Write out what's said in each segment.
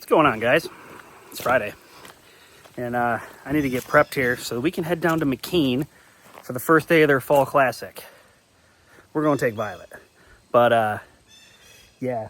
going on, guys? It's Friday, and I need to get prepped here so that we can head down to Mckean for the first day of their fall classic. We're going to take Violet, but yeah,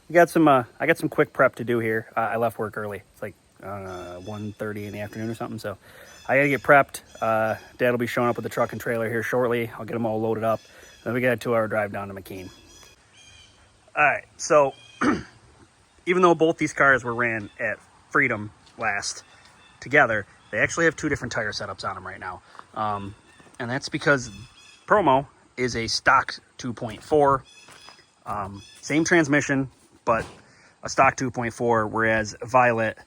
I got some quick prep to do here. I left work early. It's like 1:30 in the afternoon or something, so I gotta get prepped. Dad will be showing up with the truck and trailer here shortly. I'll get them all loaded up, then we got a 2-hour drive down to Mckean. All right, so even though both these cars were ran at Freedom last together, they actually have two different tire setups on them right now. And that's because Promo is a stock 2.4, same transmission, but a stock 2.4, whereas Violet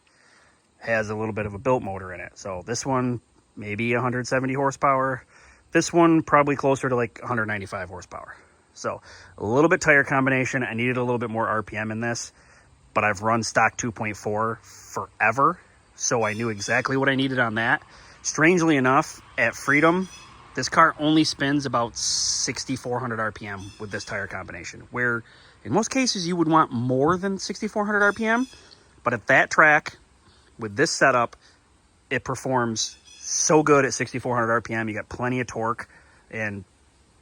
has a little bit of a built motor in it. So this one, maybe 170 horsepower. This one, probably closer to like 195 horsepower. So a little bit tire combination. I needed a little bit more RPM in this, but I've run stock 2.4 forever, so I knew exactly what I needed on that. Strangely enough, at Freedom, this car only spins about 6,400 RPM with this tire combination, where in most cases you would want more than 6,400 RPM, but at that track, with this setup, it performs so good at 6,400 RPM. You got plenty of torque, and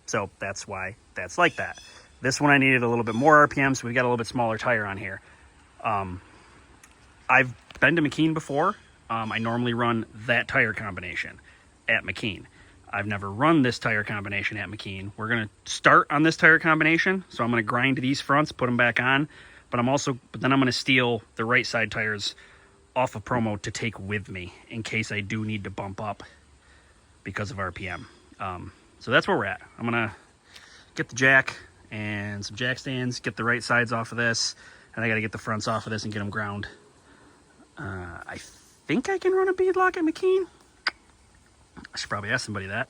so that's why that's like that. This one I needed a little bit more RPM, so we got a little bit smaller tire on here. I've been to Mckean before. I normally run that tire combination at Mckean. I've never run this tire combination at Mckean. We're going to start on this tire combination, so I'm going to grind these fronts, put them back on, but then I'm going to steal the right side tires off of Promo to take with me in case I do need to bump up because of RPM. So that's where we're at. I'm going to get the jack and some jack stands, get the right sides off of this, and I got to get the fronts off of this and get them ground. I think I can run a beadlock at Mckean. I should probably ask somebody that.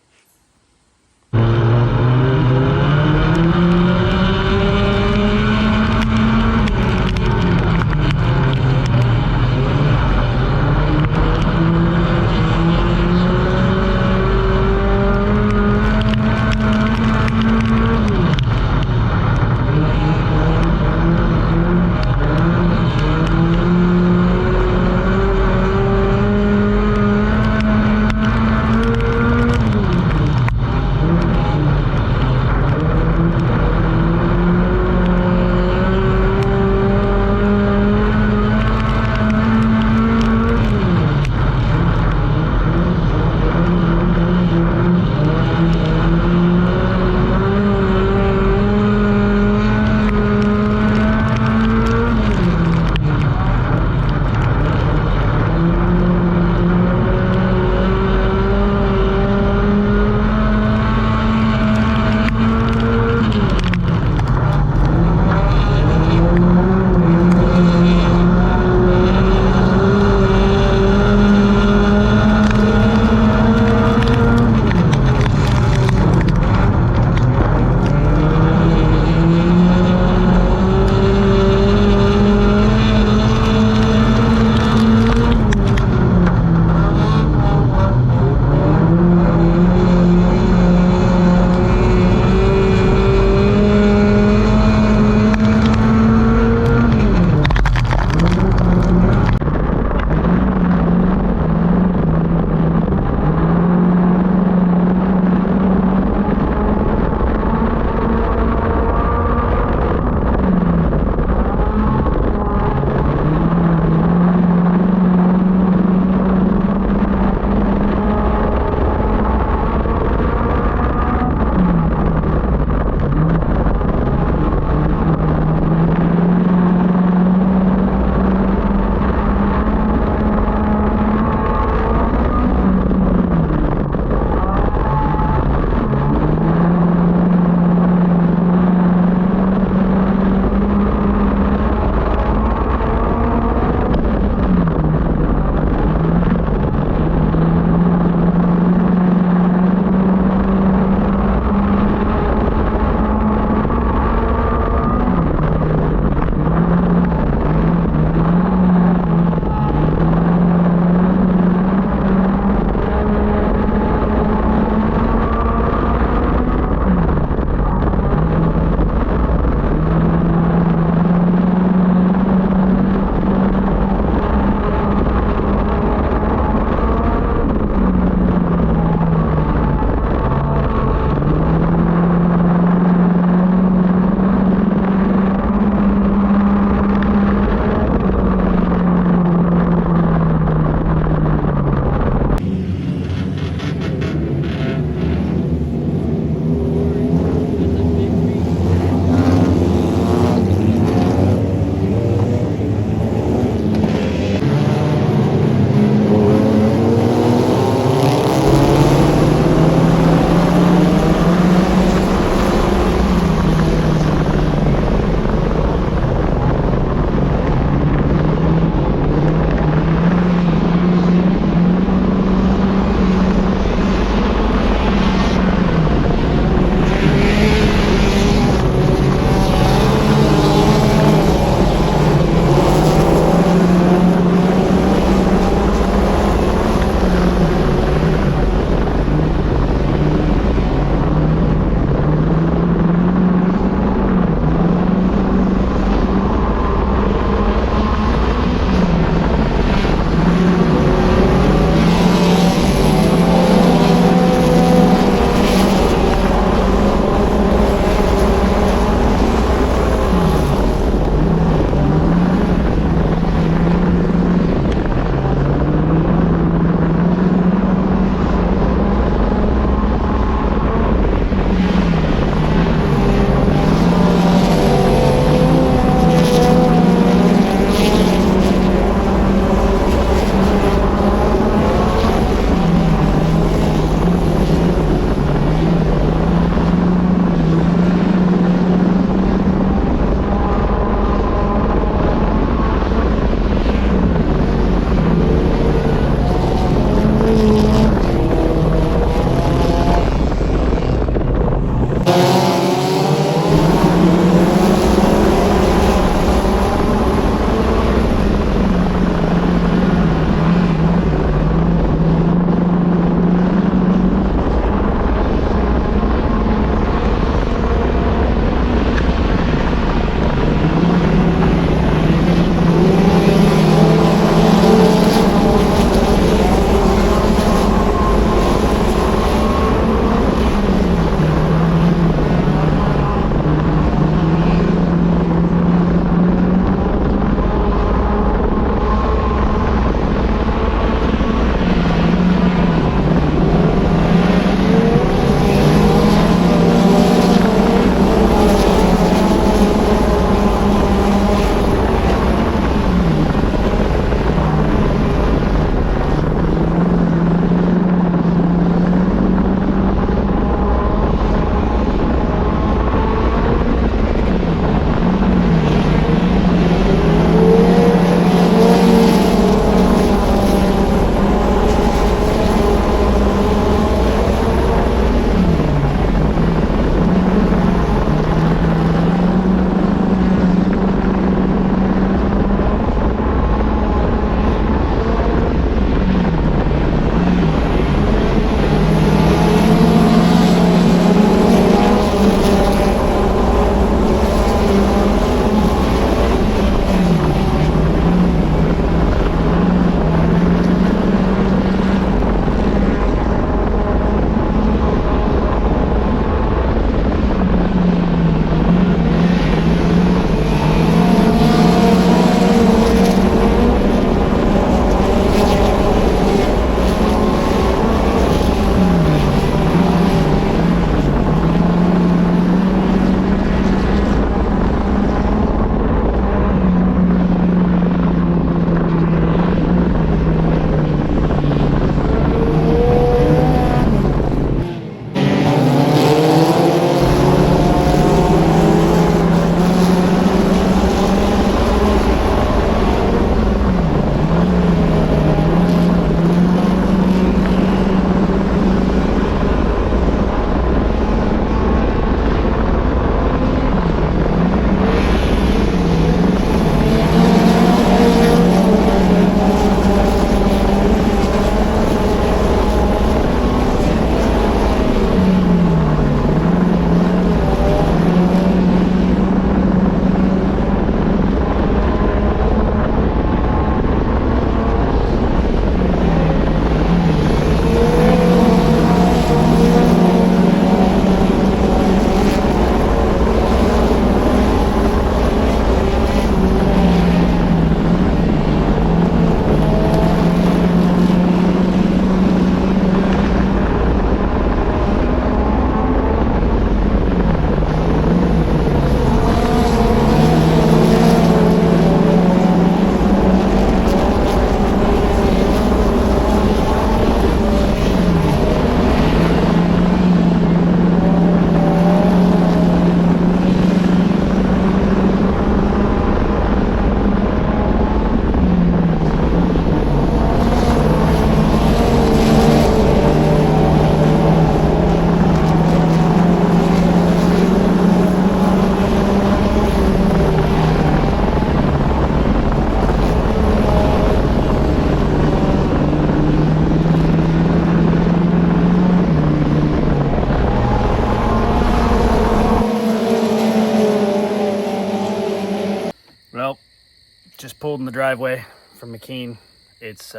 Just pulled in the driveway from Mckean. It's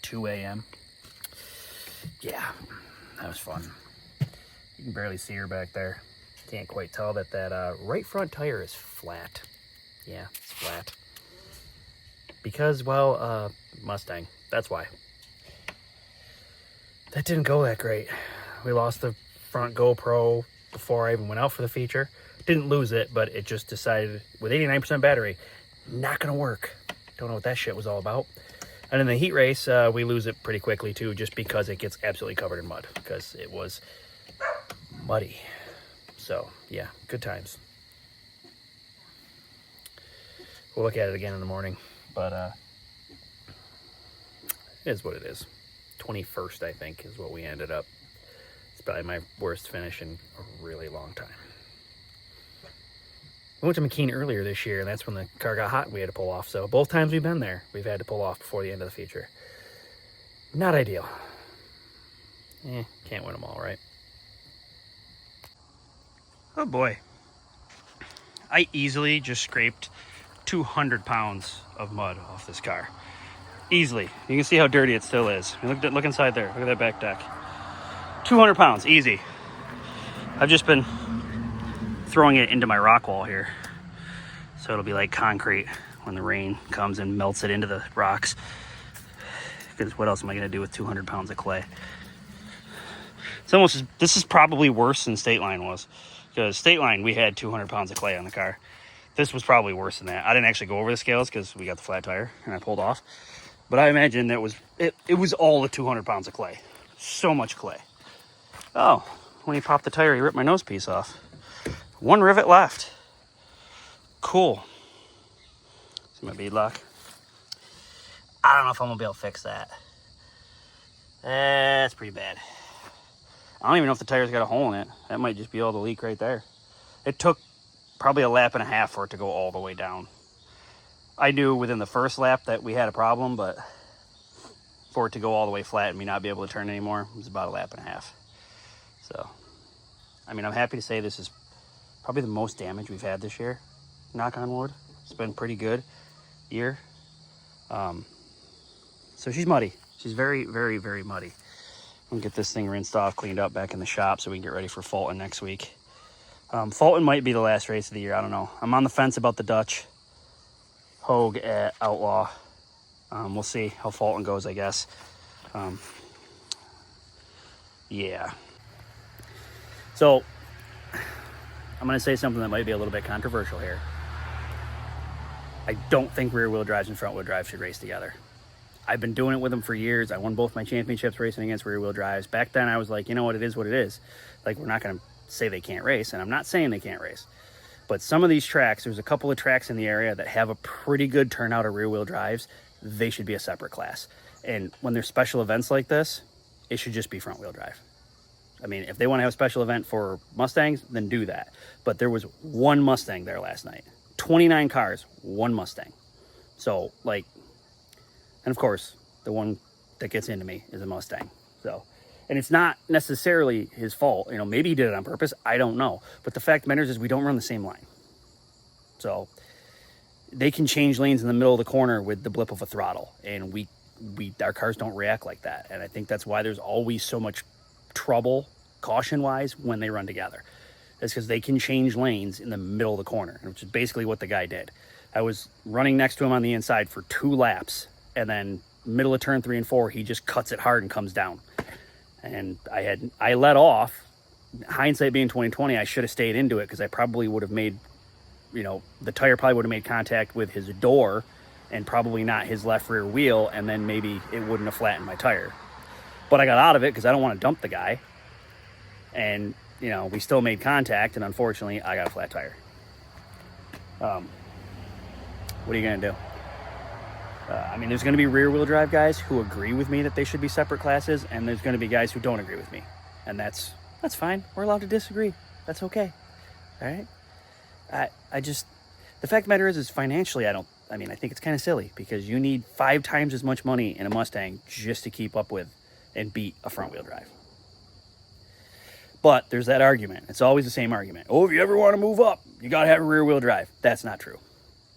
2 a.m. Yeah, that was fun. You can barely see her back there. Can't quite tell that right front tire is flat. Yeah, it's flat. Because, well, Mustang. That's why. That didn't go that great. We lost the front GoPro before I even went out for the feature. Didn't lose it, but it just decided with 89% battery, not gonna work. Don't know what that shit was all about. And in the heat race, we lose it pretty quickly too, just because it gets absolutely covered in mud, because it was muddy. So yeah, good times. We'll look at it again in the morning, but it is what it is. 21st, I think, is what we ended up. It's probably my worst finish in a really long time. We went to Mckean earlier this year, and that's when the car got hot and we had to pull off. So both times we've been there, we've had to pull off before the end of the feature. Not ideal. Can't win them all, right? Oh boy. I easily just scraped 200 pounds of mud off this car. Easily. You can see how dirty it still is. Look inside there. Look at that back deck. 200 pounds, easy. I've just been throwing it into my rock wall here, so it'll be like concrete when the rain comes and melts it into the rocks. Because what else am I going to do with 200 pounds of clay? This is probably worse than State Line was, because State Line we had 200 pounds of clay on the car. This was probably worse than that. I didn't actually go over the scales because we got the flat tire and I pulled off, but I imagine that it was all the 200 pounds of clay. So much clay. Oh, when he popped the tire, he ripped my nose piece off. One rivet left. Cool. See my bead lock? I don't know if I'm gonna be able to fix that. That's pretty bad. I don't even know if the tire's got a hole in it. That might just be all the leak right there. It took probably a lap and a half for it to go all the way down. I knew within the first lap that we had a problem, but for it to go all the way flat and me not be able to turn anymore, it was about a lap and a half. So, I mean, I'm happy to say this is probably the most damage we've had this year. Knock on wood. It's been pretty good year. So she's muddy. She's very, very, very muddy. I'm gonna get this thing rinsed off, cleaned up back in the shop so we can get ready for Fulton next week. Fulton might be the last race of the year. I don't know. I'm on the fence about the Dutch Hogue at Outlaw. We'll see how Fulton goes, I guess. Yeah. So, I'm going to say something that might be a little bit controversial here. I don't think rear-wheel drives and front-wheel drives should race together. I've been doing it with them for years. I won both my championships racing against rear-wheel drives. Back then, I was like, you know what, it is what it is. Like, we're not going to say they can't race, and I'm not saying they can't race. But some of these tracks, there's a couple of tracks in the area that have a pretty good turnout of rear-wheel drives. They should be a separate class. And when there's special events like this, it should just be front-wheel drive. I mean, if they want to have a special event for Mustangs, then do that. But there was one Mustang there last night. 29 cars, one Mustang. So, like, and of course, the one that gets into me is a Mustang. So, and it's not necessarily his fault. You know, maybe he did it on purpose. I don't know. But the fact matters is we don't run the same line. So, they can change lanes in the middle of the corner with the blip of a throttle. And our cars don't react like that. And I think that's why there's always so much trouble caution-wise when they run together. It's because they can change lanes in the middle of the corner, which is basically what the guy did. I was running next to him on the inside for 2 laps, and then middle of turn 3 and 4, he just cuts it hard and comes down. And I let off. Hindsight being 2020, I should have stayed into it because I probably would have made, you know, the tire probably would have made contact with his door and probably not his left rear wheel, and then maybe it wouldn't have flattened my tire. But I got out of it because I don't want to dump the guy. And, you know, we still made contact, and unfortunately, I got a flat tire. What are you going to do? I mean, there's going to be rear-wheel drive guys who agree with me that they should be separate classes, and there's going to be guys who don't agree with me. And that's fine. We're allowed to disagree. That's okay. All right? I just, the fact of the matter is financially, I think it's kind of silly because you need 5 times as much money in a Mustang just to keep up with and beat a front-wheel drive. But there's that argument. It's always the same argument. Oh, if you ever want to move up, you got to have a rear-wheel drive. That's not true.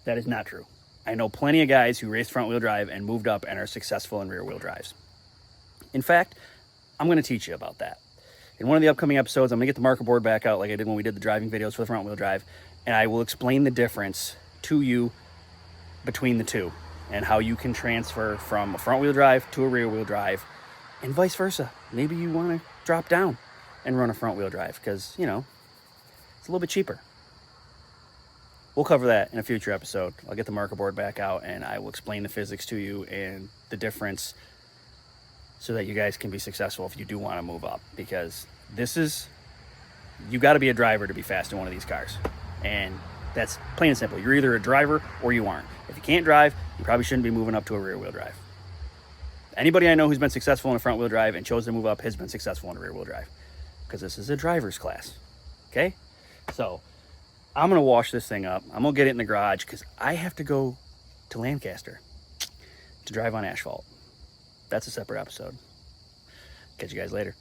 That is not true. I know plenty of guys who raced front wheel drive and moved up and are successful in rear wheel drives. In fact, I'm going to teach you about that. In one of the upcoming episodes, I'm going to get the marker board back out like I did when we did the driving videos for the front wheel drive, and I will explain the difference to you between the two and how you can transfer from a front wheel drive to a rear wheel drive and vice versa. Maybe you want to drop down and run a front wheel drive because, you know, it's a little bit cheaper. We'll cover that in a future episode. I'll get the marker board back out and I will explain the physics to you and the difference so that you guys can be successful if you do want to move up, because you got to be a driver to be fast in one of these cars. And that's plain and simple. You're either a driver or you aren't. If you can't drive, you probably shouldn't be moving up to a rear wheel drive. Anybody I know who's been successful in a front wheel drive and chose to move up has been successful in a rear wheel drive, because this is a driver's class. Okay? So I'm going to wash this thing up. I'm going to get it in the garage because I have to go to Lancaster to drive on asphalt. That's a separate episode. Catch you guys later.